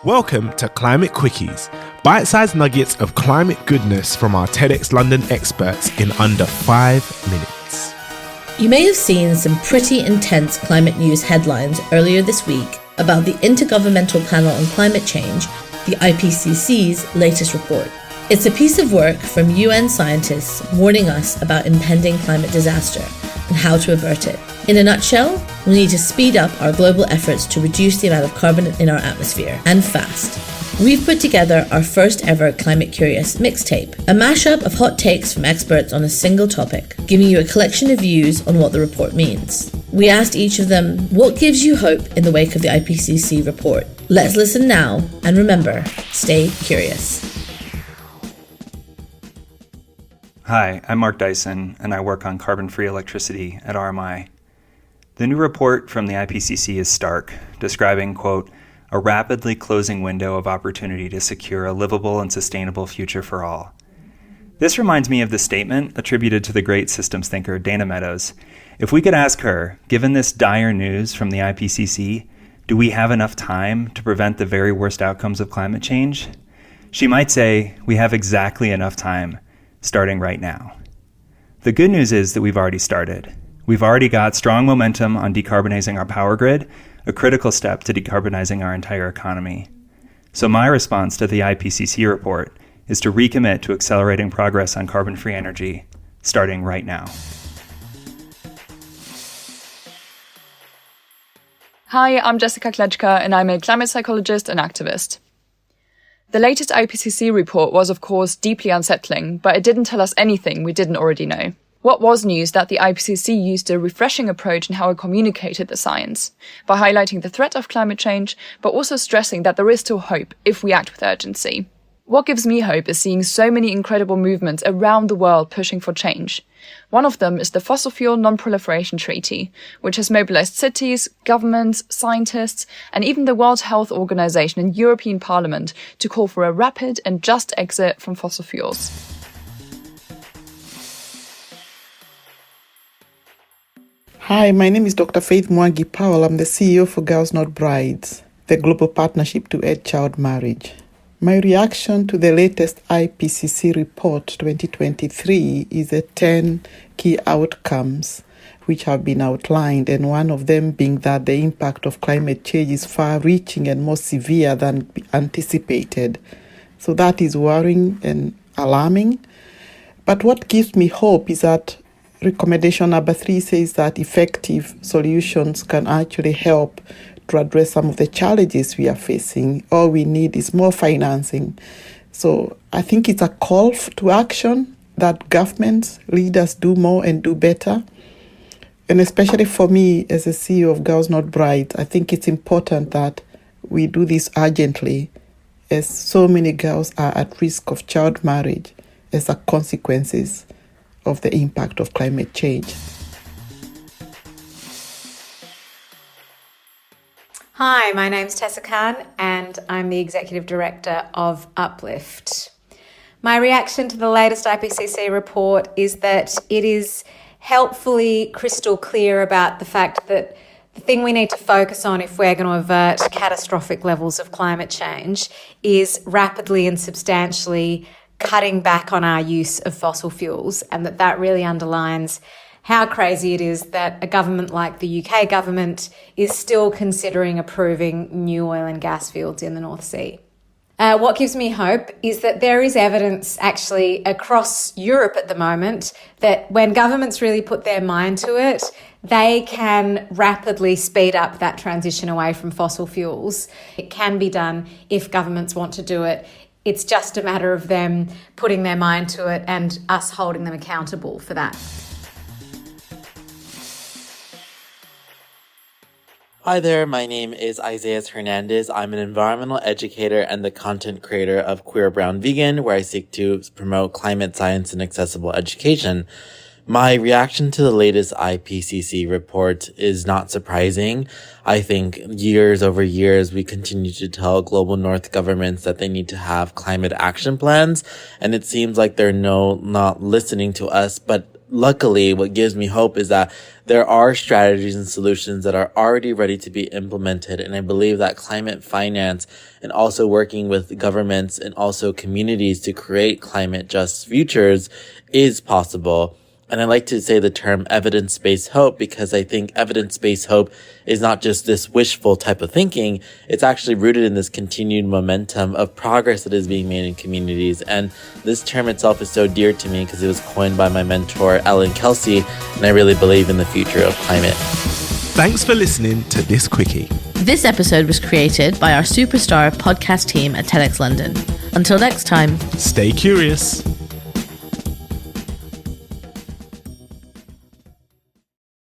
Welcome to Climate Quickies, bite-sized nuggets of climate goodness from our TEDxLondon experts in under 5 minutes. You may have seen some pretty intense climate news headlines earlier this week about the Intergovernmental Panel on Climate Change, the IPCC's latest report. It's a piece of work from UN scientists warning us about impending climate disaster and how to avert it. In a nutshell, we need to speed up our global efforts to reduce the amount of carbon in our atmosphere, and fast. We've put together our first ever Climate Curious mixtape, a mashup of hot takes from experts on a single topic, giving you a collection of views on what the report means. We asked each of them, what gives you hope in the wake of the IPCC report? Let's listen now, and remember, stay curious. Hi, I'm Mark Dyson, and I work on carbon-free electricity at RMI. The new report from the IPCC is stark, describing, quote, a rapidly closing window of opportunity to secure a livable and sustainable future for all. This reminds me of the statement attributed to the great systems thinker Dana Meadows. If we could ask her, given this dire news from the IPCC, do we have enough time to prevent the very worst outcomes of climate change? She might say, we have exactly enough time, starting right now. The good news is that we've already started. We've already got strong momentum on decarbonizing our power grid, a critical step to decarbonizing our entire economy. So my response to the IPCC report is to recommit to accelerating progress on carbon-free energy, starting right now. Hi, I'm Jessica Kleczka, and I'm a climate psychologist and activist. The latest IPCC report was, of course, deeply unsettling, but it didn't tell us anything we didn't already know. What was news that the IPCC used a refreshing approach in how it communicated the science, by highlighting the threat of climate change, but also stressing that there is still hope if we act with urgency. What gives me hope is seeing so many incredible movements around the world pushing for change. One of them is the Fossil Fuel Non-Proliferation Treaty, which has mobilized cities, governments, scientists, and even the World Health Organization and European Parliament to call for a rapid and just exit from fossil fuels. Hi, my name is Dr. Faith Mwangi Powell. I'm the CEO for Girls Not Brides, the global partnership to end child marriage. My reaction to the latest IPCC report 2023 is the 10 key outcomes which have been outlined, and one of them being that the impact of climate change is far-reaching and more severe than anticipated. So that is worrying and alarming. But what gives me hope is that recommendation number 3 says that effective solutions can actually help to address some of the challenges we are facing. All we need is more financing. So I think it's a call to action that governments, leaders do more and do better. And especially for me as a CEO of Girls Not Brides, I think it's important that we do this urgently, as so many girls are at risk of child marriage as a consequences of the impact of climate change. Hi, my name's Tessa Khan and I'm the Executive Director of Uplift. My reaction to the latest IPCC report is that it is helpfully crystal clear about the fact that the thing we need to focus on if we're going to avert catastrophic levels of climate change is rapidly and substantially cutting back on our use of fossil fuels, and that really underlines how crazy it is that a government like the UK government is still considering approving new oil and gas fields in the North Sea. What gives me hope is that there is evidence actually across Europe at the moment that when governments really put their mind to it, they can rapidly speed up that transition away from fossil fuels. It can be done if governments want to do it. It's just a matter of them putting their mind to it and us holding them accountable for that. Hi there, my name is Isaias Hernandez. I'm an environmental educator and the content creator of Queer Brown Vegan, where I seek to promote climate science and accessible education. My reaction to the latest IPCC report is not surprising. I think years over years, we continue to tell global north governments that they need to have climate action plans, and it seems like they're not listening to us, but luckily, what gives me hope is that there are strategies and solutions that are already ready to be implemented. And I believe that climate finance and also working with governments and also communities to create climate just futures is possible. And I like to say the term evidence-based hope because I think evidence-based hope is not just this wishful type of thinking. It's actually rooted in this continued momentum of progress that is being made in communities. And this term itself is so dear to me because it was coined by my mentor, Ellen Kelsey, and I really believe in the future of climate. Thanks for listening to this quickie. This episode was created by our superstar podcast team at TEDxLondon. Until next time, Stay curious.